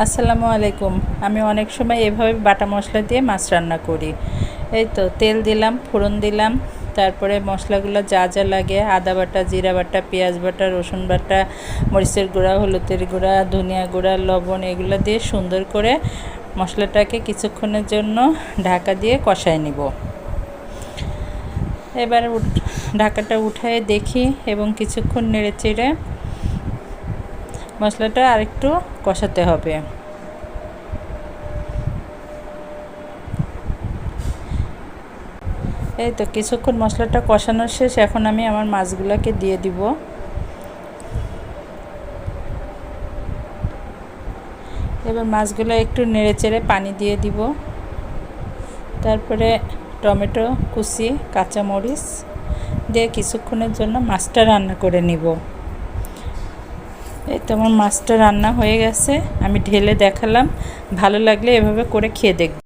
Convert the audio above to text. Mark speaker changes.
Speaker 1: আসসালামু আলাইকুম। আমি অনেক সময় এভাবে বাটা মশলা দিয়ে মাছ রান্না করি। এই তো তেল দিলাম, ফোড়ন দিলাম, তারপরে মশলাগুলো যা যা লাগে আদা বাটা, জিরা বাটা, পেঁয়াজ বাটা, রসুন বাটা, মরিচের গুঁড়া, হলুদের গুঁড়া, ধনিয়া গুঁড়া, লবণ এগুলো দিয়ে সুন্দর করে মশলাটাকে কিছুক্ষণের জন্য ঢাকা দিয়ে কষায় নিব। এবার ঢাকাটা উঠায় দেখি এবং কিছুক্ষণ নেড়ে চেড়ে মশলাটা আরেকটু কষাতে হবে। এই তো কিছুক্ষণ মশলাটা কষানো শেষ, এখন আমি আমার মাছগুলোকে দিয়ে দিব। এবার মাছগুলো একটু নেড়ে চেড়ে পানি দিয়ে দিব। তারপরে টমেটো কুচি, কাঁচামরিচ দিয়ে কিছুক্ষণের জন্য মাছটা রান্না করে নিব। এই তো আমার মাছটা রান্না হয়ে গেছে, আমি ঢেলে দেখালাম। ভালো লাগলে এভাবে করে খেয়ে দেখব।